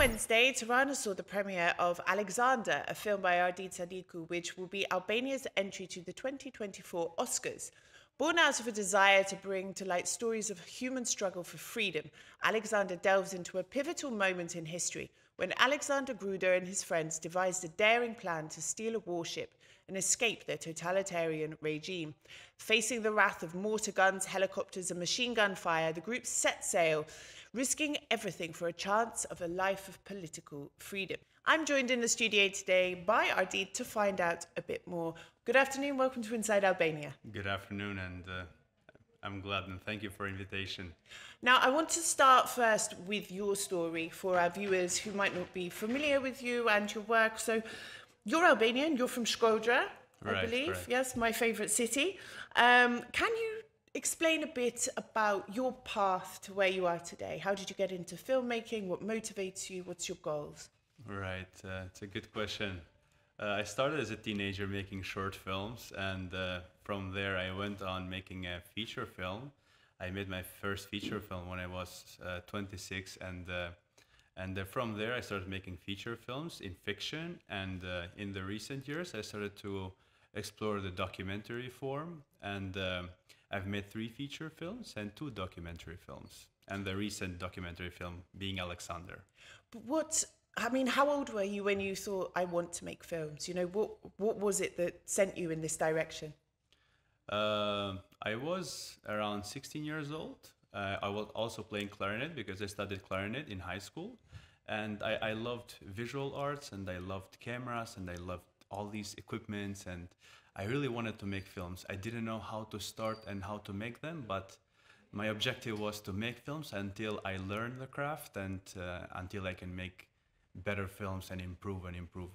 Wednesday, Tirana saw the premiere of Alexander, a film by Ardit Sadiku, which will be Albania's entry to the 2024 Oscars. Born out of a desire to bring to light stories of human struggle for freedom, Alexander delves into a pivotal moment in history when Alexander Gruder and his friends devised a daring plan to steal a warship and escape their totalitarian regime. Facing the wrath of mortar guns, helicopters, and machine gun fire, the group set sail, risking everything for a chance of a life of political freedom. I'm joined in the studio today by Ardit to find out a bit more. Good afternoon, welcome to Inside Albania. Good afternoon, and I'm glad and thank you for the invitation. Now, I want to start first with your story for our viewers who might not be familiar with you and your work. So, you're Albanian, you're from Shkodra, I believe. Correct. Yes, my favorite city. Can you explain a bit about your path to where you are today? How did you get into filmmaking? What motivates you? What's your goals? Right, it's a good question. I started as a teenager making short films, and from there I went on making a feature film. I made my first feature film when I was 26, and from there I started making feature films in fiction, and in the recent years I started to explore the documentary form, and I've made 3 feature films and 2 documentary films, and the recent documentary film being Alexander. But how old were you when you thought, I want to make films? You know, what was it that sent you in this direction? I was around 16 years old. I was also playing clarinet because I studied clarinet in high school. And I loved visual arts, and I loved cameras, and I loved all these equipments, and I really wanted to make films. I didn't know how to start and how to make them, but my objective was to make films until I learned the craft, and until I can make better films and improve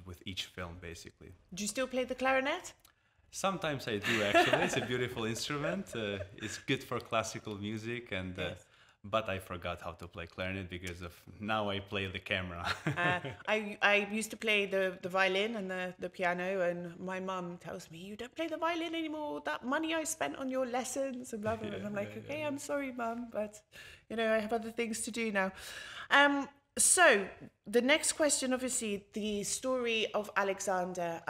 with each film, basically. Do you still play the clarinet? Sometimes I do, actually. It's a beautiful instrument. It's good for classical music, and Yes. but I forgot how to play clarinet because of now I play the camera. I used to play the violin and the piano, and my mum tells me, you don't play the violin anymore, that money I spent on your lessons and blah, blah, blah. And I'm like, okay, I'm sorry, Mum, but, you know, I have other things to do now. So the next question, obviously, the story of Alexander,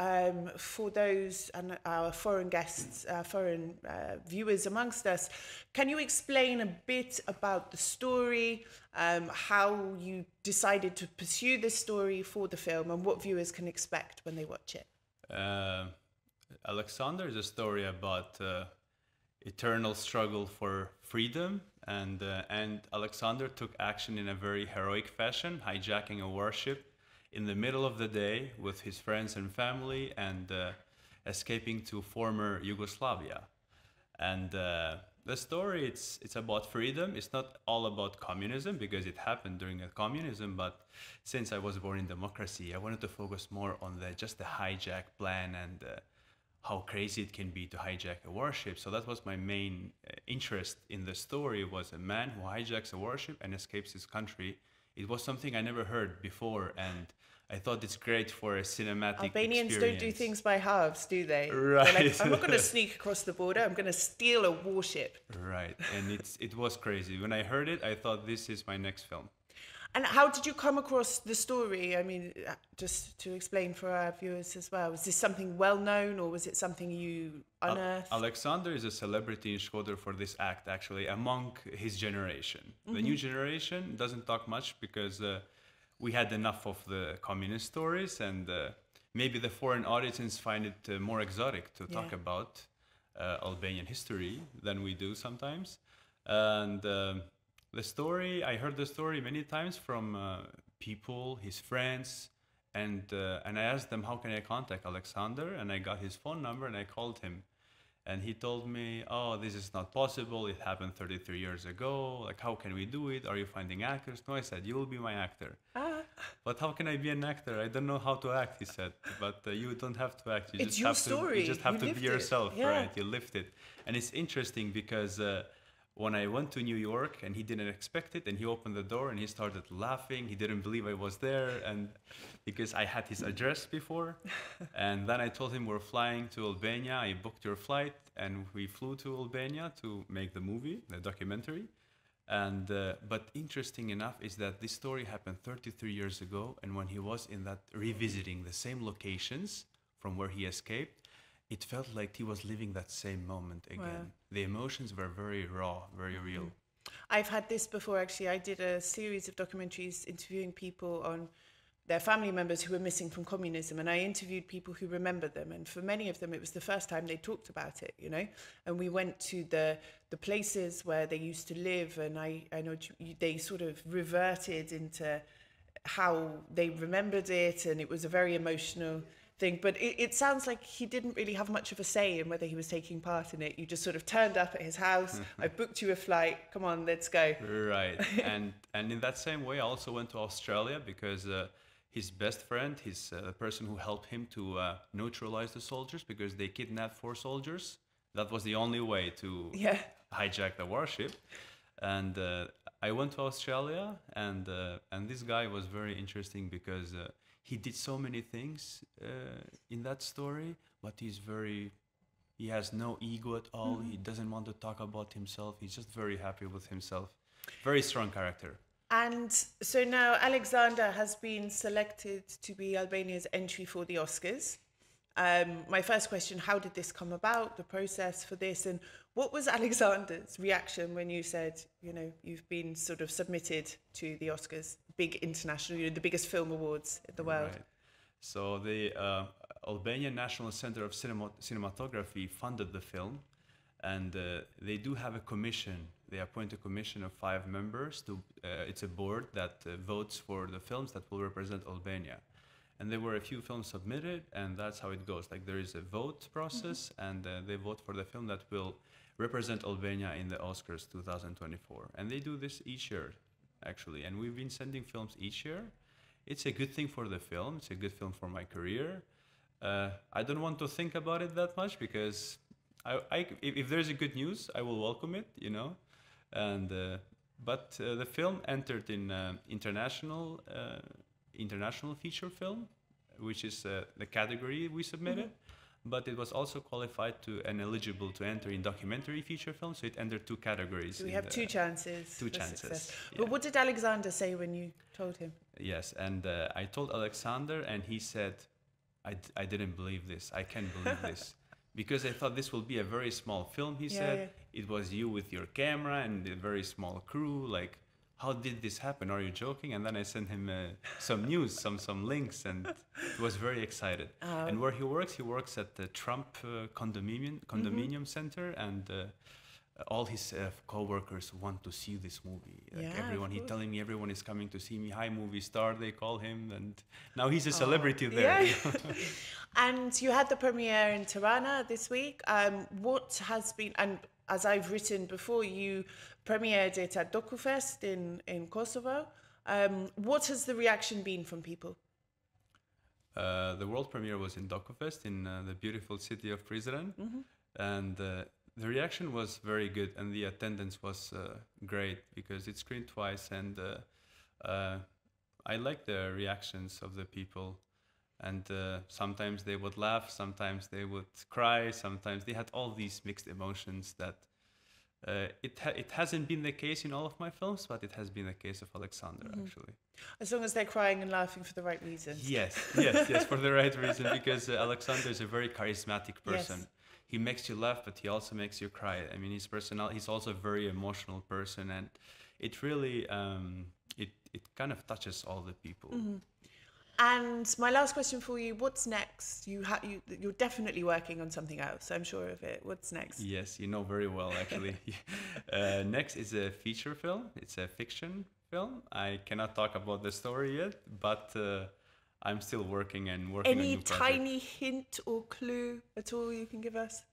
for those and our foreign guests, foreign viewers amongst us, can you explain a bit about the story, how you decided to pursue this story for the film, and what viewers can expect when they watch it? Alexander is a story about eternal struggle for freedom, and Alexander took action in a very heroic fashion, hijacking a warship in the middle of the day with his friends and family, and escaping to former Yugoslavia. And the story, it's about freedom. It's not all about communism, because it happened during the communism, but since I was born in democracy, I wanted to focus more on just the hijack plan, and how crazy it can be to hijack a warship. So that was my main interest in the story, was a man who hijacks a warship and escapes his country. It was something I never heard before, and I thought it's great for a cinematic Albanians experience. don't do things by halves, do they? Right. They're like, I'm not going to sneak across the border, I'm going to steal a warship. Right, and it was crazy. When I heard it, I thought this is my next film. And how did you come across the story? I mean, just to explain for our viewers as well, was this something well known, or was it something you unearthed? Alexander is a celebrity in Shkodër for this act, actually, among his generation. The new generation doesn't talk much because we had enough of the communist stories, and maybe the foreign audiences find it more exotic to talk about Albanian history than we do sometimes. And the story, I heard the story many times from people, his friends, and I asked them, how can I contact Alexander? And I got his phone number, and I called him. And he told me, oh, this is not possible. It happened 33 years ago. Like, how can we do it? Are you finding actors? No, I said, you will be my actor. But how can I be an actor? I don't know how to act, he said. But you don't have to act. It's your story. You just have to be yourself, yeah. right? You lived it. And it's interesting because when I went to New York, and he didn't expect it, and he opened the door and he started laughing. He didn't believe I was there, and because I had his address before. And then I told him, we're flying to Albania. I booked your flight, and we flew to Albania to make the movie, the documentary. And but interesting enough is that this story happened 33 years ago, and when he was in that revisiting the same locations from where he escaped, it felt like he was living that same moment again. Wow. The emotions were very raw, very real. I've had this before, actually. I did a series of documentaries interviewing people on their family members who were missing from communism, and I interviewed people who remember them, and for many of them it was the first time they talked about it, you know. And we went to the places where they used to live, and I know they sort of reverted into how they remembered it, and it was a very emotional thing. But it sounds like he didn't really have much of a say in whether he was taking part in it. You just sort of turned up at his house. I booked you a flight, come on, let's go. Right. And in that same way I also went to Australia because his best friend, the person who helped him to neutralize the soldiers, because they kidnapped 4 soldiers. That was the only way to hijack the warship. And I went to Australia, and this guy was very interesting because he did so many things in that story, but he has no ego at all. He doesn't want to talk about himself. He's just very happy with himself. Very strong character. And so now Alexander has been selected to be Albania's entry for the Oscars. My first question, how did this come about, the process for this, and what was Alexander's reaction when you said, you know, you've been sort of submitted to the Oscars, big international, you know, the biggest film awards in the world? Right. So the Albanian National Center of Cinematography funded the film, and they do have a commission. They appoint a commission of 5 members. It's a board that votes for the films that will represent Albania. And there were a few films submitted, and that's how it goes. Like, there is a vote process, and they vote for the film that will represent Albania in the Oscars 2024. And they do this each year, actually. And we've been sending films each year. It's a good thing for the film. It's a good film for my career. I don't want to think about it that much because if there's a good news, I will welcome it, you know. And but the film entered in international feature film, which is the category we submitted. But it was also qualified and eligible to enter in documentary feature film, so it entered 2 categories. So we have 2 chances. 2 chances. Success. But what did Alexander say when you told him? Yes, and I told Alexander, and he said, I didn't believe this. I can't believe this. Because I thought this will be a very small film, he said. It was you with your camera and a very small crew. Like, how did this happen? Are you joking? And then I sent him some news, some links, and he was very excited. And where he works at the Trump condominium center, and all his co-workers want to see this movie. Like everyone, he's telling me everyone is coming to see me. High movie star, they call him, and now he's a celebrity there. Yeah. And you had the premiere in Tirana this week. What has been, and as I've written before, you premiered it at DocuFest in Kosovo. What has the reaction been from people? The world premiere was in DocuFest in the beautiful city of Prizren, and the reaction was very good, and the attendance was great because it screened twice, and I like the reactions of the people. And sometimes they would laugh, sometimes they would cry, sometimes they had all these mixed emotions that it hasn't been the case in all of my films, but it has been the case of Alexander, actually. As long as they're crying and laughing for the right reasons. Yes, for the right reason, because Alexander is a very charismatic person. Yes. He makes you laugh, but he also makes you cry. I mean, he's also a very emotional person, and it really, it kind of touches all the people. And my last question for you, what's next? You're definitely working on something else, I'm sure of it. What's next? Yes, you know very well, actually. Next is a feature film. It's a fiction film. I cannot talk about the story yet, but I'm still working on new project. Any tiny hint or clue at all you can give us?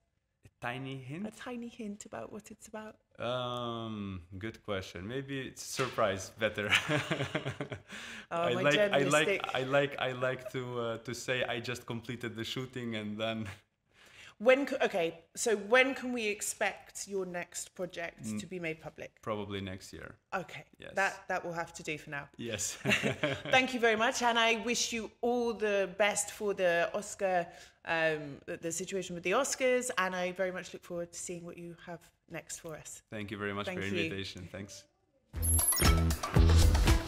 A tiny hint? A tiny hint about what it's about? Good question. Maybe it's surprise better. I like to say I just completed the shooting and then. When can we expect your next project to be made public? Probably next year. Okay. Yes. That will have to do for now. Yes. Thank you very much, and I wish you all the best for the Oscar, the situation with the Oscars, and I very much look forward to seeing what you have next for us. Thank you very much for your invitation. Thanks. Bye.